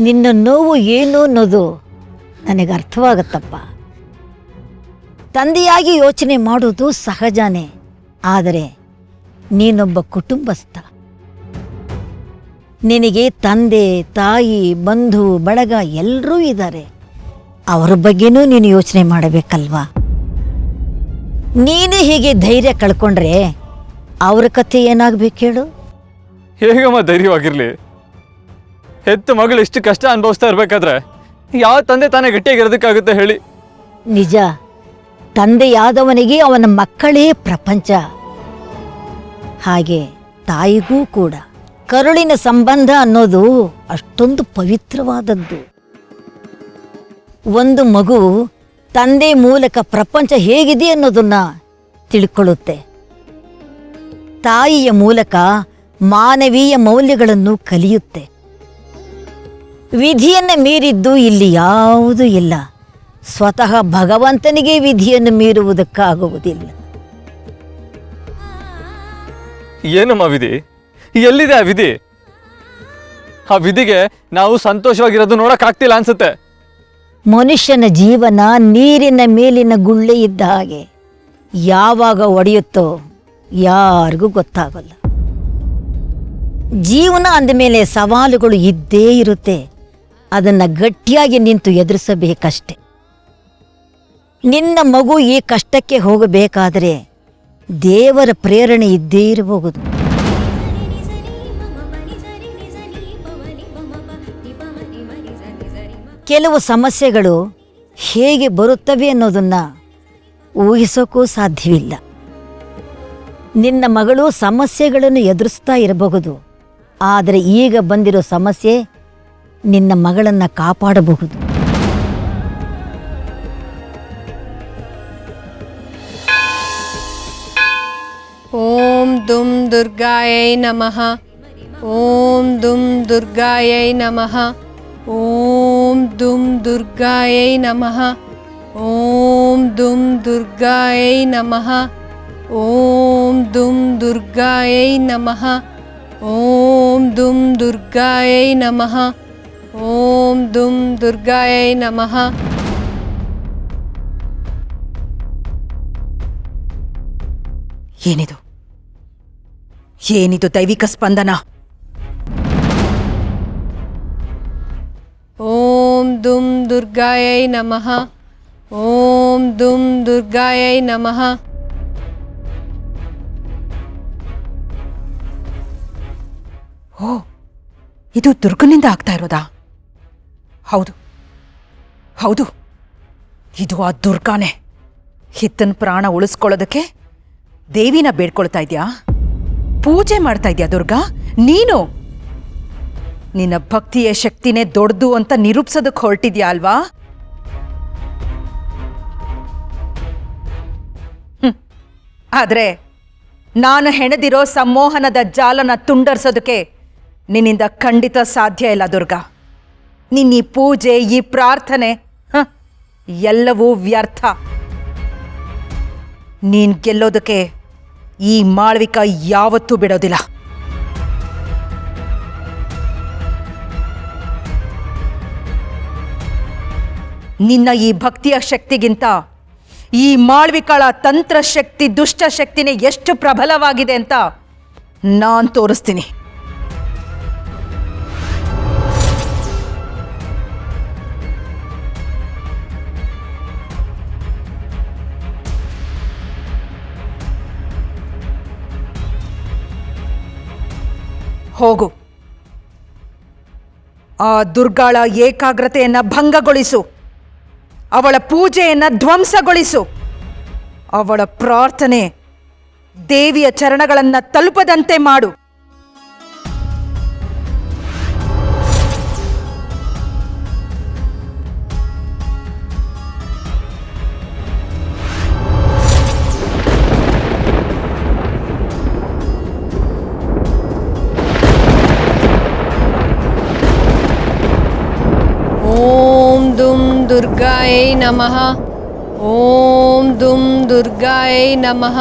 ನಿನ್ನ ನೋವು ಏನು ಅನ್ನೋದು ನನಗೆ ಅರ್ಥವಾಗತ್ತಪ್ಪ. ತಂದೆಯಾಗಿ ಯೋಚನೆ ಮಾಡೋದು ಸಹಜನೇ, ಆದರೆ ನೀನೊಬ್ಬ ಕುಟುಂಬಸ್ಥ. ನಿನಗೆ ತಂದೆ ತಾಯಿ ಬಂಧು ಬಳಗ ಎಲ್ಲರೂ ಇದ್ದಾರೆ. ಅವರ ಬಗ್ಗೆನೂ ನೀನು ಯೋಚನೆ ಮಾಡಬೇಕಲ್ವಾ? ನೀನೇ ಹೀಗೆ ಧೈರ್ಯ ಕಳ್ಕೊಂಡ್ರೆ ಅವ್ರ ಕಥೆ ಏನಾಗಬೇಕು ಹೇಳು? ಹೇಗಮ್ಮ ಧೈರ್ಯವಾಗಿರಲಿ? ಹೆತ್ತ ಮಗಳು ಇಷ್ಟು ಕಷ್ಟ ಅನುಭವಿಸ್ತಾ ಇರಬೇಕಾದ್ರೆ ಯಾವ ತಂದೆ ತಾನೇ ಗಟ್ಟಿಯಾಗಿರೋದಕ್ಕಾಗುತ್ತೆ ಹೇಳಿ? ನಿಜ, ತಂದೆಯಾದವನಿಗೆ ಅವನ ಮಕ್ಕಳೇ ಪ್ರಪಂಚ. ಹಾಗೆ ತಾಯಿಗೂ ಕೂಡ ಕರುಳಿನ ಸಂಬಂಧ ಅನ್ನೋದು ಅಷ್ಟೊಂದು ಪವಿತ್ರವಾದದ್ದು. ಒಂದು ಮಗು ತಂದೆ ಮೂಲಕ ಪ್ರಪಂಚ ಹೇಗಿದೆ ಅನ್ನೋದನ್ನ ತಿಳ್ಕೊಳ್ಳುತ್ತೆ. ತಾಯಿಯ ಮೂಲಕ ಮಾನವೀಯ ಮೌಲ್ಯಗಳನ್ನು ಕಲಿಯುತ್ತೆ. ವಿಧಿಯನ್ನು ಮೀರಿದ್ದು ಇಲ್ಲಿ ಯಾವುದೂ ಇಲ್ಲ. ಸ್ವತಃ ಭಗವಂತನಿಗೆ ವಿಧಿಯನ್ನು ಮೀರುವುದಕ್ಕಾಗುವುದಿಲ್ಲ. ಏನಮ್ಮ ವಿಧಿ? ಎಲ್ಲಿದೆ ಆ ವಿಧಿ? ಆ ವಿಧಿಗೆ ನಾವು ಸಂತೋಷವಾಗಿರೋದು ನೋಡಕ್ಕಾಗ್ತಿಲ್ಲ ಅನ್ಸುತ್ತೆ. ಮನುಷ್ಯನ ಜೀವನ ನೀರಿನ ಮೇಲಿನ ಗುಳ್ಳೆ ಇದ್ದ ಹಾಗೆ, ಯಾವಾಗ ಒಡೆಯುತ್ತೋ ಯಾರಿಗೂ ಗೊತ್ತಾಗಲ್ಲ. ಜೀವನ ಅಂದಮೇಲೆ ಸವಾಲುಗಳು ಇದ್ದೇ ಇರುತ್ತೆ. ಅದನ್ನು ಗಟ್ಟಿಯಾಗಿ ನಿಂತು ಎದುರಿಸಬೇಕಷ್ಟೆ. ನಿನ್ನ ಮಗು ಈ ಕಷ್ಟಕ್ಕೆ ಹೋಗಬೇಕಾದರೆ ದೇವರ ಪ್ರೇರಣೆ ಇದ್ದೇ ಇರಬಹುದು. ಕೆಲವು ಸಮಸ್ಯೆಗಳು ಹೇಗೆ ಬರುತ್ತವೆ ಅನ್ನೋದನ್ನು ಊಹಿಸೋಕ್ಕೂ ಸಾಧ್ಯವಿಲ್ಲ. ನಿನ್ನ ಮಗಳು ಸಮಸ್ಯೆಗಳನ್ನು ಎದುರಿಸ್ತಾ ಇರಬಹುದು, ಆದರೆ ಈಗ ಬಂದಿರೋ ಸಮಸ್ಯೆ ನಿನ್ನ ಮಗಳನ್ನು ಕಾಪಾಡಬಹುದು. ಓಂ ದುಂ ದುರ್ಗಾಯೈ ನಮಃ. ಓಂ ದುಂ ದುರ್ಗಾಯೈ ನಮಃ. ಓಂ ದುಂ ದುರ್ಗಾಯೈ ನಮಃ. ಓಂ ದುಂ ದುರ್ಗಾಯೈ ನಮಃ. ಓಂ ದುಂ ದುರ್ಗಾಯೈ ನಮಃ. ಓಂ ದುಂ ದುರ್ಗಾಯೈ ನಮಃ. ಓಂ ದುಂ ದುರ್ಗಾಯೈ ನಮಃ. ಏನಿದು? ಏನಿದು ದೈವಿಕ ಸ್ಪಂದನ? ಓಂ ದುಂ ದುರ್ಗಾಯೈ ನಮಃ. ಓಂ ದುಂ ದುರ್ಗಾಯೈ ನಮಃ. ಓ, ಇದು ದುರ್ಗನಿಂದ ಆಗ್ತಾ ಇರೋದಾ? ಹೌದು ಹೌದು, ಇದು ಆ ದುರ್ಗಾನೇ. ಹಿತ್ತನ ಪ್ರಾಣ ಉಳಿಸ್ಕೊಳ್ಳೋದಕ್ಕೆ ದೇವಿನ ಬೇಡ್ಕೊಳ್ತಾ ಇದ್ಯಾ? ಪೂಜೆ ಮಾಡ್ತಾ ಇದ್ಯಾ ದುರ್ಗಾ ನೀನು? ನಿನ್ನ ಭಕ್ತಿಯ ಶಕ್ತಿನೇ ದೊಡ್ಡದು ಅಂತ ನಿರೂಪಿಸೋದಕ್ಕೆ ಹೊರಟಿದ್ಯಾ ಅಲ್ವಾ? ಆದ್ರೆ ನಾನು ಹೆಣೆದಿರೋ ಸಂಮೋಹನದ ಜಾಲನ ತುಂಡರಿಸೋದಕ್ಕೆ ನಿನ್ನಿಂದ ಖಂಡಿತ ಸಾಧ್ಯ ಇಲ್ಲ ದುರ್ಗಾ. ನಿನ್ನ ಈ ಪೂಜೆ, ಈ ಪ್ರಾರ್ಥನೆ ಎಲ್ಲವೂ ವ್ಯರ್ಥ. ನೀನ್ ಗೆಲ್ಲೋದಕ್ಕೆ ಈ ಮಾಳ್ವಿಕ ಯಾವತ್ತೂ ಬಿಡೋದಿಲ್ಲ. ನಿನ್ನ ಈ ಭಕ್ತಿಯ ಶಕ್ತಿಗಿಂತ ಈ ಮಾಳ್ವಿಕಳ ತಂತ್ರಶಕ್ತಿ, ದುಷ್ಟಶಕ್ತಿನೇ ಎಷ್ಟು ಪ್ರಬಲವಾಗಿದೆ ಅಂತ ನಾನ್ ತೋರಿಸ್ತೀನಿ. ಹೋಗು, ಆ ದುರ್ಗಾಳ ಏಕಾಗ್ರತೆಯನ್ನ ಭಂಗಗೊಳಿಸು, ಅವಳ ಪೂಜೆಯನ್ನ ಧ್ವಂಸಗೊಳಿಸು, ಅವಳ ಪ್ರಾರ್ಥನೆ ದೇವಿಯ ಚರಣಗಳನ್ನ ತಲುಪದಂತೆ ಮಾಡು. ಓಂ ದುಂ ದುರ್ಗಾಯೈ ನಮಃ. ಓಂ ದುಂ ದುರ್ಗಾಯೈ ನಮಃ.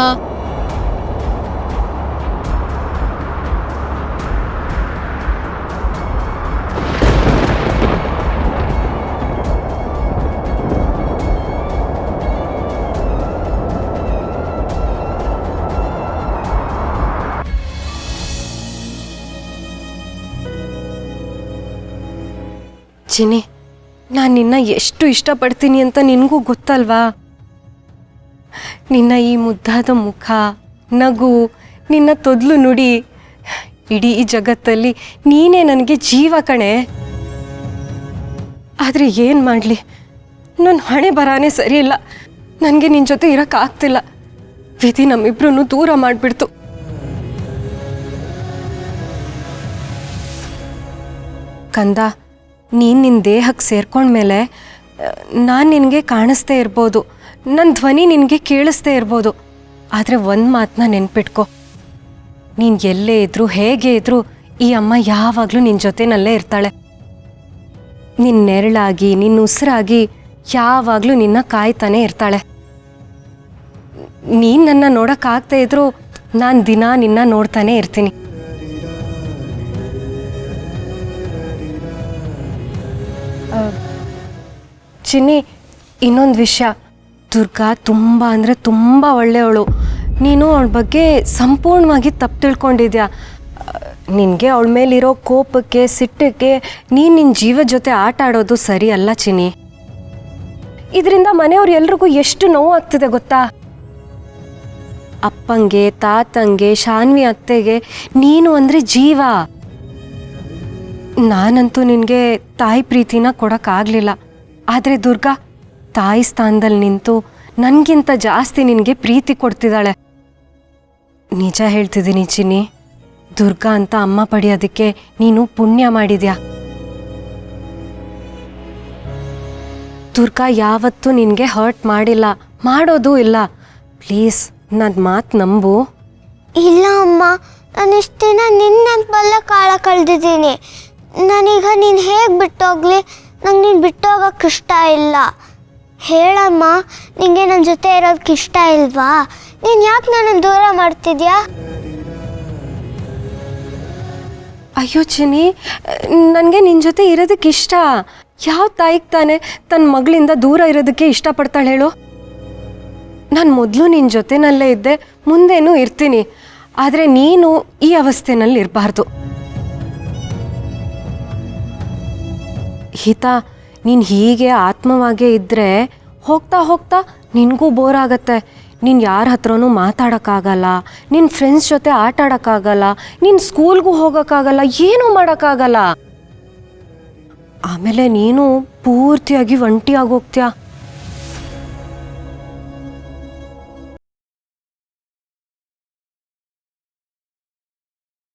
ಚಿನಿ, ನಾನು ನಿನ್ನ ಎಷ್ಟು ಇಷ್ಟಪಡ್ತೀನಿ ಅಂತ ನಿನಗೂ ಗೊತ್ತಲ್ವಾ? ನಿನ್ನ ಈ ಮುದ್ದಾದ ಮುಖ, ನಗು, ನಿನ್ನ ತೊದಲು ನುಡಿ, ಇಡೀ ಜಗತ್ತಲ್ಲಿ ನೀನೇ ನನಗೆ ಜೀವ ಕಣೆ. ಆದರೆ ಏನು ಮಾಡಲಿ, ನನ್ನ ಹಣೆ ಬರಾನೇ ಸರಿ ಇಲ್ಲ. ನನಗೆ ನಿನ್ನ ಜೊತೆ ಇರೋಕ್ಕಾಗ್ತಿಲ್ಲ. ವಿಧಿ ನಮ್ಮಿಬ್ರನ್ನು ದೂರ ಮಾಡಿಬಿಡ್ತು. ಕಂದ, ನೀನು ನಿನ್ನ ದೇಹಕ್ಕೆ ಸೇರ್ಕೊಂಡ್ಮೇಲೆ ನಾನು ನಿನಗೆ ಕಾಣಿಸ್ತೇ ಇರ್ಬೋದು, ನನ್ನ ಧ್ವನಿ ನಿನಗೆ ಕೇಳಿಸ್ತೇ ಇರ್ಬೋದು. ಆದರೆ ಒಂದು ಮಾತನ್ನ ನೆನ್ಪಿಟ್ಕೊ, ನೀನು ಎಲ್ಲೇ ಇದ್ರೂ ಹೇಗೆ ಇದ್ರೂ ಈ ಅಮ್ಮ ಯಾವಾಗಲೂ ನಿನ್ನ ಜೊತೆನಲ್ಲೇ ಇರ್ತಾಳೆ. ನಿನ್ನ ನೆರಳಾಗಿ, ನಿನ್ನ ಉಸಿರಾಗಿ ಯಾವಾಗಲೂ ನಿನ್ನ ಕಾಯ್ತಾನೆ ಇರ್ತಾಳೆ. ನೀನು ನನ್ನ ನೋಡೋಕ್ಕಾಗದೇ ಇದ್ರೂ ನಾನು ದಿನ ನಿನ್ನ ನೋಡ್ತಾನೆ ಇರ್ತೀನಿ. ಚಿನ್ನಿ, ಇನ್ನೊಂದು ವಿಷಯ, ದುರ್ಗಾ ತುಂಬ ಅಂದರೆ ತುಂಬ ಒಳ್ಳೆಯವಳು. ನೀನು ಅವಳ ಬಗ್ಗೆ ಸಂಪೂರ್ಣವಾಗಿ ತಪ್ಪು ತಿಳ್ಕೊಂಡಿದ್ಯಾ. ನಿನಗೆ ಅವಳ ಮೇಲಿರೋ ಕೋಪಕ್ಕೆ, ಸಿಟ್ಟಕ್ಕೆ ನೀನು ನಿನ್ನ ಜೀವದ ಜೊತೆ ಆಟ ಆಡೋದು ಸರಿ ಅಲ್ಲ ಚಿನ್ನಿ. ಇದರಿಂದ ಮನೆಯವ್ರು ಎಲ್ರಿಗೂ ಎಷ್ಟು ನೋವು ಆಗ್ತಿದೆ ಗೊತ್ತಾ? ಅಪ್ಪಂಗೆ, ತಾತಂಗೆ, ಶಾನ್ವಿ ಅತ್ತೆಗೆ ನೀನು ಅಂದರೆ ಜೀವ. ನಾನಂತೂ ನಿನಗೆ ತಾಯಿ ಪ್ರೀತಿನ ಕೊಡೋಕ್ಕಾಗಲಿಲ್ಲ. ಆದರೆ ದುರ್ಗಾ ತಾಯಿ ಸ್ಥಾನದಲ್ಲಿ ನಿಂತು ನನಗಿಂತ ಜಾಸ್ತಿ ನಿನಗೆ ಪ್ರೀತಿ ಕೊಡ್ತಿದ್ದಾಳೆ. ನಿಜ ಹೇಳ್ತಿದ್ದೀನಿ ಚಿನ್ನಿ, ದುರ್ಗಾ ಅಂತ ಅಮ್ಮ ಪಡೆಯೋದಕ್ಕೆ ನೀನು ಪುಣ್ಯ ಮಾಡಿದ್ಯಾ. ದುರ್ಗಾ ಯಾವತ್ತೂ ನಿನಗೆ ಹರ್ಟ್ ಮಾಡಿಲ್ಲ, ಮಾಡೋದೂ ಇಲ್ಲ. ಪ್ಲೀಸ್ ನನ್ನ ಮಾತು ನಂಬು. ಇಲ್ಲ ಅಮ್ಮ, ನಾನು ಇಷ್ಟು ದಿನ ನಿನ್ನೆಂಪಲ್ಲ ಕಾಲ ಕಳೆದಿದ್ದೀನಿ. ನಾನೀಗ ನೀನು ಹೇಗೆ ಬಿಟ್ಟೋಗ್ಲಿ? ನಂಗೆ ನೀನು ಬಿಟ್ಟೋಗೋಕ್ಕೆ ಇಷ್ಟ ಇಲ್ಲ. ಹೇಳಮ್ಮ, ನಿನಗೆ ನನ್ನ ಜೊತೆ ಇರೋದಕ್ಕೆ ಇಷ್ಟ ಇಲ್ವಾ? ನೀನು ಯಾಕೆ ನನ್ನನ್ನು ದೂರ ಮಾಡ್ತಿದ್ಯಾ? ಅಯ್ಯೋ ಚಿನ್ನಿ, ನನಗೆ ನಿನ್ನ ಜೊತೆ ಇರೋದಕ್ಕೆ ಇಷ್ಟ. ಯಾವ ತಾಯಿಗೆ ತಾನೇ ತನ್ನ ಮಗಳಿಂದ ದೂರ ಇರೋದಕ್ಕೆ ಇಷ್ಟಪಡ್ತಾಳೆ ಹೇಳು? ನಾನು ಮೊದಲು ನಿನ್ನ ಜೊತೆನಲ್ಲೇ ಇದ್ದೆ, ಮುಂದೇನೂ ಇರ್ತೀನಿ. ಆದರೆ ನೀನು ಈ ಅವಸ್ಥೆನಲ್ಲಿ ಇರಬಾರ್ದು. ಹಿತ, ನೀನು ಹೀಗೆ ಆತ್ಮವಾಗೇ ಇದ್ದರೆ ಹೋಗ್ತಾ ಹೋಗ್ತಾ ನಿನಗೂ ಬೋರ್ ಆಗತ್ತೆ. ನೀನು ಯಾರ ಹತ್ರನೂ ಮಾತಾಡೋಕ್ಕಾಗಲ್ಲ, ನಿನ್ನ ಫ್ರೆಂಡ್ಸ್ ಜೊತೆ ಆಟ ಆಡೋಕ್ಕಾಗಲ್ಲ, ನೀನು ಸ್ಕೂಲ್ಗೂ ಹೋಗೋಕ್ಕಾಗಲ್ಲ, ಏನೂ ಮಾಡೋಕ್ಕಾಗಲ್ಲ. ಆಮೇಲೆ ನೀನು ಪೂರ್ತಿಯಾಗಿ ಒಂಟಿಯಾಗಿ ಹೋಗ್ತೀಯ.